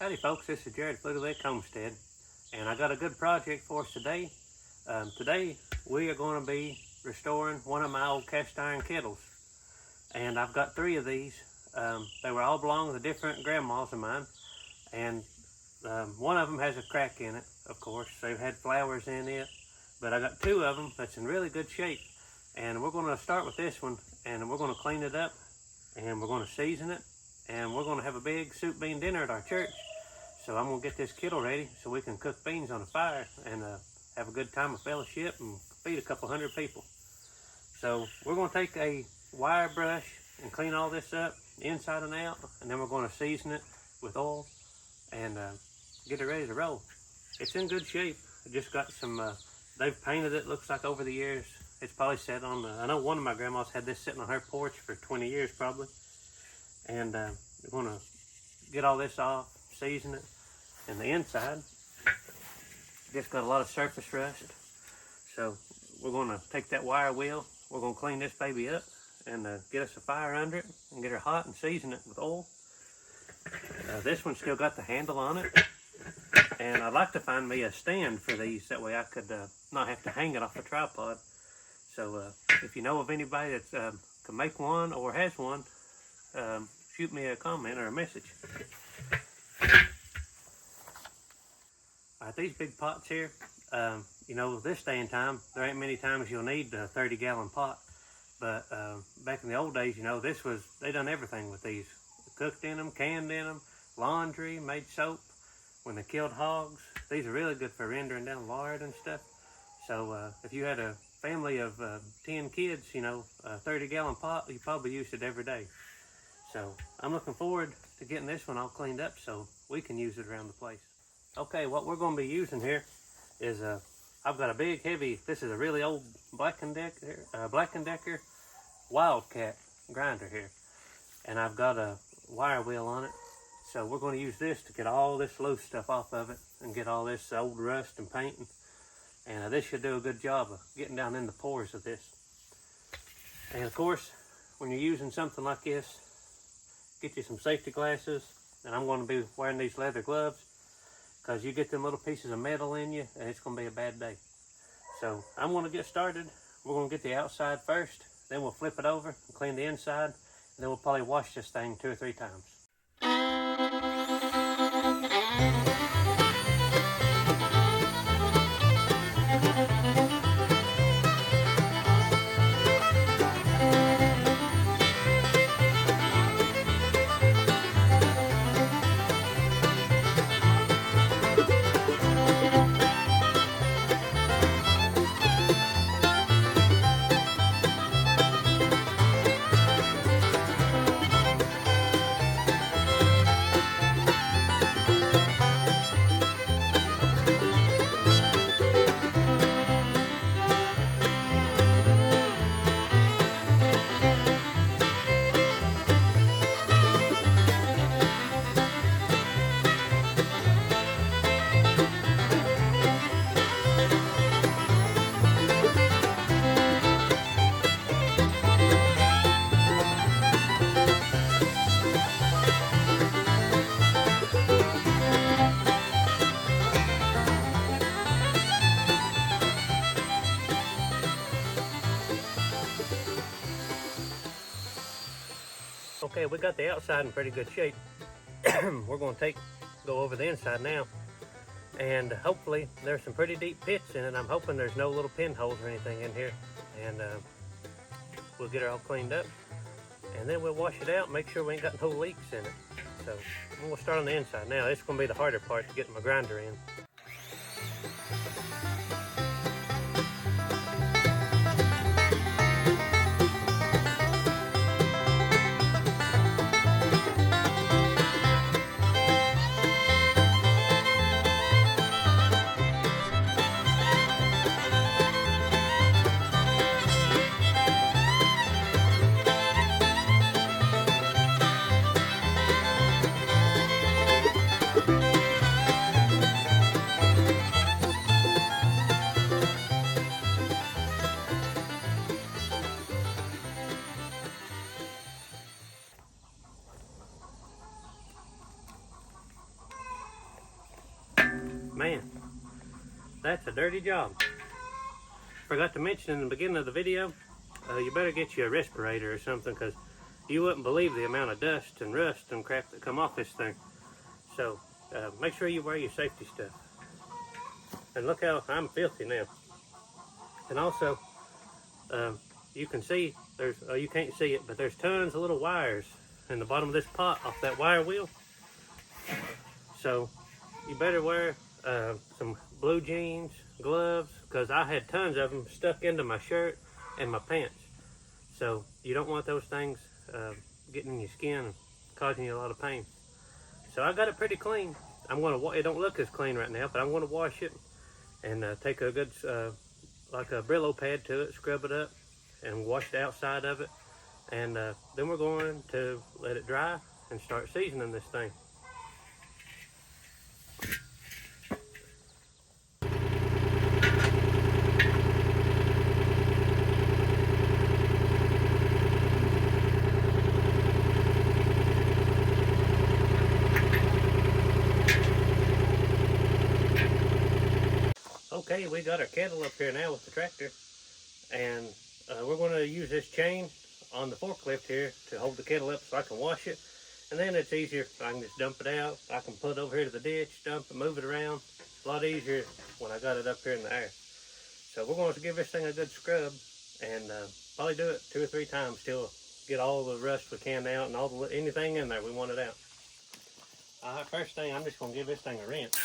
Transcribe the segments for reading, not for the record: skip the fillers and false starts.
Howdy folks, this is Jared Fluty Homestead, and I got a good project for us today. Today we are going to be restoring one of my old cast iron kettles, and I've got 3 of these. They were all belong to different grandmas of mine, and one of them has a crack in it, of course. They've had flowers in it, but I got 2 of them that's in really good shape, and we're going to start with this one, and we're going to clean it up, and we're going to season it, and we're going to have a big soup bean dinner at our church. So I'm going to get this kettle ready so we can cook beans on a fire and have a good time of fellowship and feed a couple hundred people. So we're going to take a wire brush and clean all this up inside and out, and then we're going to season it with oil and get it ready to roll. It's in good shape. I just got some, they've painted it, looks like over the years. It's probably sat on, I know one of my grandmas had this sitting on her porch for 20 years probably. And we're going to get all this off, season it. And the inside just got a lot of surface rust, so we're going to take that wire wheel, we're going to clean this baby up and get us a fire under it and get her hot and season it with oil. This one's still got the handle on it, and I'd like to find me a stand for these, that way I could not have to hang it off a tripod. So if you know of anybody that can make one or has one, shoot me a comment or a message. Alright, these big pots here, you know, this day and time, there ain't many times you'll need a 30-gallon pot. But back in the old days, you know, they done everything with these. Cooked in them, canned in them, laundry, made soap. When they killed hogs, these are really good for rendering down lard and stuff. So if you had a family of 10 kids, you know, a 30-gallon pot, you probably used it every day. So I'm looking forward to getting this one all cleaned up so we can use it around the place. Okay, what we're going to be using here is I've got a big heavy, this is a really old Black & Decker Wildcat grinder here. And I've got a wire wheel on it. So we're going to use this to get all this loose stuff off of it and get all this old rust and painting. And this should do a good job of getting down in the pores of this. And of course, when you're using something like this, get you some safety glasses. And I'm going to be wearing these leather gloves, because you get them little pieces of metal in you and it's going to be a bad day. So I'm going to get started. We're going to get the outside first, then we'll flip it over and clean the inside, and then we'll probably wash this thing 2 or 3 times. Okay, we got the outside in pretty good shape. We're going to go over the inside now, and hopefully there's some pretty deep pits in it. I'm hoping there's no little pinholes or anything in here, and we'll get her all cleaned up, and then we'll wash it out, make sure we ain't got no leaks in it. So we'll start on the inside now. This is going to be the harder part, to get my grinder in. Man, that's a dirty job. Forgot to mention in the beginning of the video, you better get you a respirator or something, because you wouldn't believe the amount of dust and rust and crap that come off this thing. So make sure you wear your safety stuff. And look how I'm filthy now. And also, you can see, you can't see it, but there's tons of little wires in the bottom of this pot off that wire wheel. So you better wear some blue jeans, gloves, because I had tons of them stuck into my shirt and my pants. So you don't want those things getting in your skin and causing you a lot of pain. So I got it pretty clean. It don't look as clean right now, but I'm gonna wash it and take a good, like a Brillo pad to it, scrub it up and wash the outside of it. And then we're going to let it dry and start seasoning this thing. Okay, we got our kettle up here now with the tractor, and we're going to use this chain on the forklift here to hold the kettle up so I can wash it, and then it's easier. I can just dump it out. I can put it over here to the ditch, dump it, move it around. It's a lot easier when I got it up here in the air. So we're going to give this thing a good scrub and probably do it 2 or 3 times till get all the rust we can out and anything in there we want it out. Alright, first thing, I'm just going to give this thing a rinse.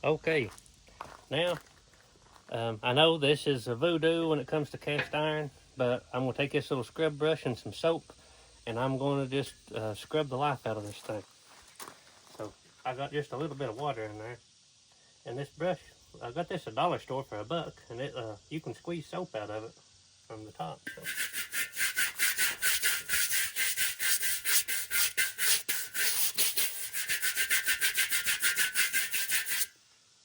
Okay, now I know this is a voodoo when it comes to cast iron, but I'm going to take this little scrub brush and some soap, and I'm going to just scrub the life out of this thing. So I got just a little bit of water in there, and this brush, I got this at a dollar store for $1, and you can squeeze soap out of it from the top. So.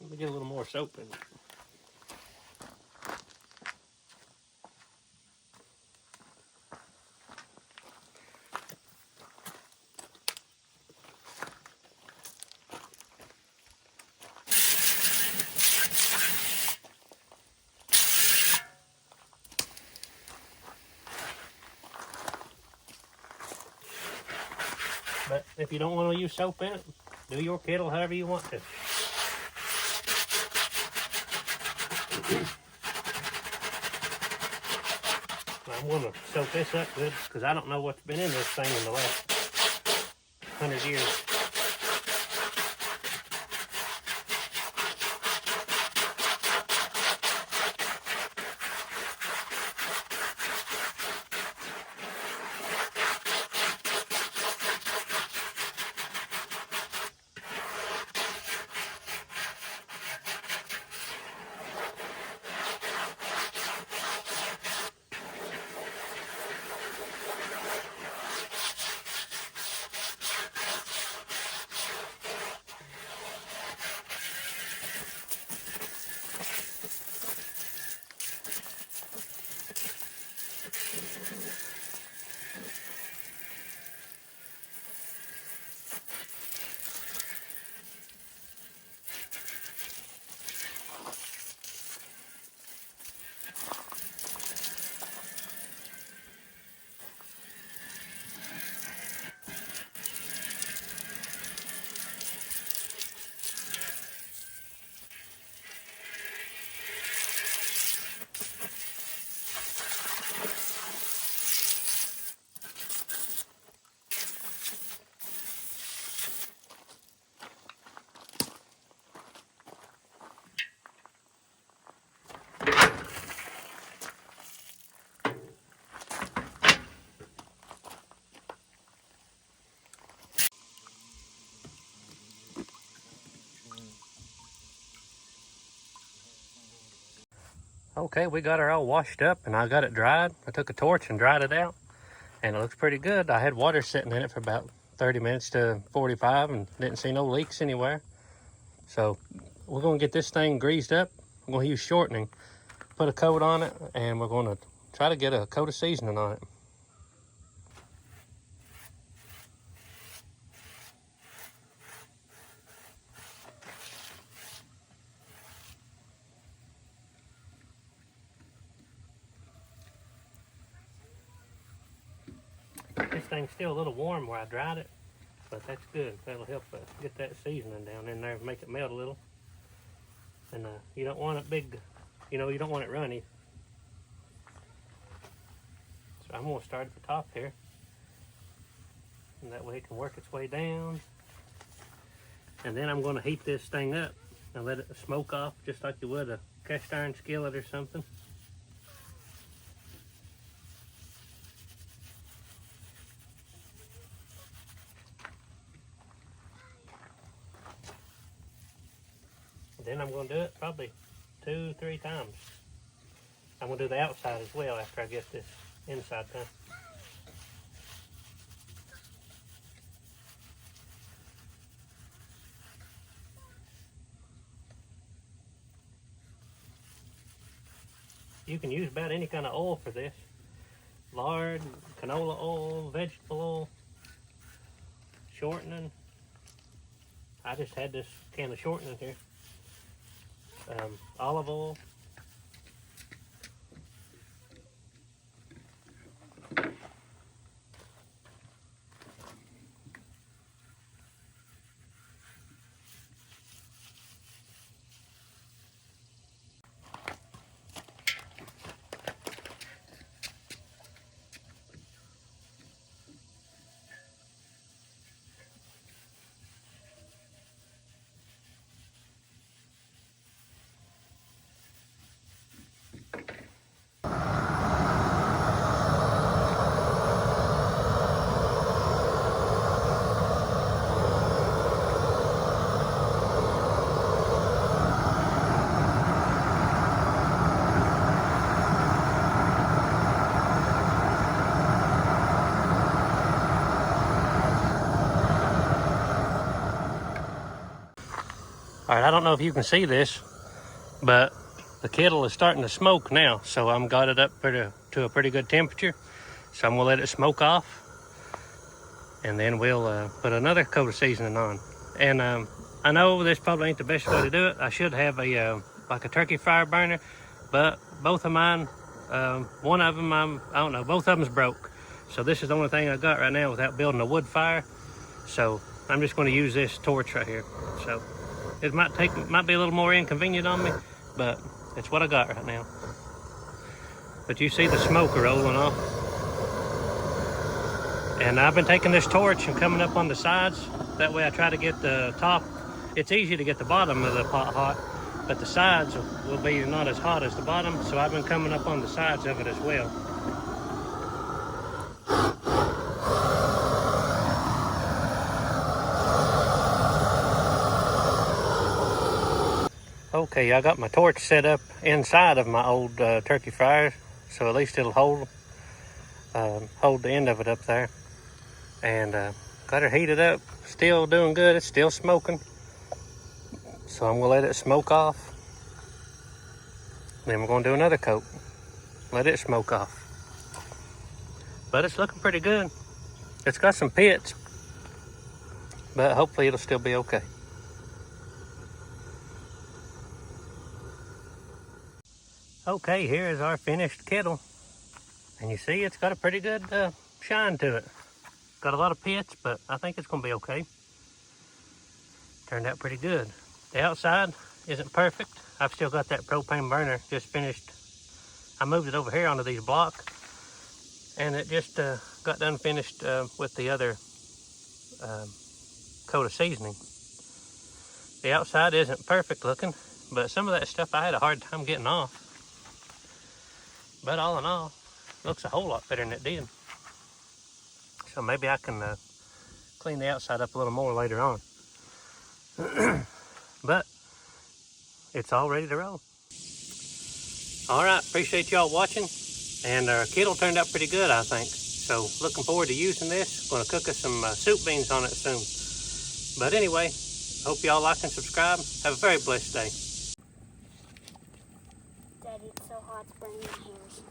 Let me get a little more soap in it. But if you don't want to use soap in it, do your kettle however you want to. I'm going to soak this up good because I don't know what's been in this thing in the last 100 years. Okay, we got her all washed up and I got it dried. I took a torch and dried it out and it looks pretty good. I had water sitting in it for about 30 minutes to 45 and didn't see no leaks anywhere. So we're gonna get this thing greased up. I'm gonna use shortening, put a coat on it, and we're gonna try to get a coat of seasoning on it. This thing's still a little warm where I dried it, but that's good. That'll help get that seasoning down in there, make it melt a little. And you don't want it big, you don't want it runny. So I'm gonna start at the top here. And that way it can work its way down. And then I'm gonna heat this thing up and let it smoke off just like you would a cast iron skillet or something. Then I'm going to do it probably 2-3 times. I'm going to do the outside as well after I get this inside done. You can use about any kind of oil for this. Lard, canola oil, vegetable oil, shortening. I just had this can of shortening here. Olive oil. All right, I don't know if you can see this, but the kettle is starting to smoke now. So I'm got it up to a pretty good temperature. So I'm gonna let it smoke off. And then we'll put another coat of seasoning on. And I know this probably ain't the best way to do it. I should have like a turkey fire burner, but both of mine, one of them, I don't know, both of them's broke. So this is the only thing I got right now without building a wood fire. So I'm just gonna use this torch right here. So it might be a little more inconvenient on me, but it's what I got right now. But you see the smoke rolling off. And I've been taking this torch and coming up on the sides. That way I try to get the top. It's easy to get the bottom of the pot hot, but the sides will be not as hot as the bottom. So I've been coming up on the sides of it as well. Okay, I got my torch set up inside of my old turkey fryer, so at least it'll hold the end of it up there. And got her heated up, still doing good. It's still smoking, so I'm gonna let it smoke off. Then we're gonna do another coat, let it smoke off. But it's looking pretty good. It's got some pits, but hopefully it'll still be okay. Okay, here is our finished kettle. And you see it's got a pretty good shine to it. Got a lot of pits, but I think it's gonna be okay. Turned out pretty good. The outside isn't perfect. I've still got that propane burner just finished. I moved it over here onto these blocks, and it just got done finished with the other coat of seasoning. The outside isn't perfect looking, but some of that stuff I had a hard time getting off. But all in all, it looks a whole lot better than it did. So maybe I can clean the outside up a little more later on. But it's all ready to roll. All right, appreciate y'all watching. And our kettle turned out pretty good, I think. So looking forward to using this. Going to cook us some soup beans on it soon. But anyway, hope y'all like and subscribe. Have a very blessed day. Daddy, it's so hot, it's burning my hairs.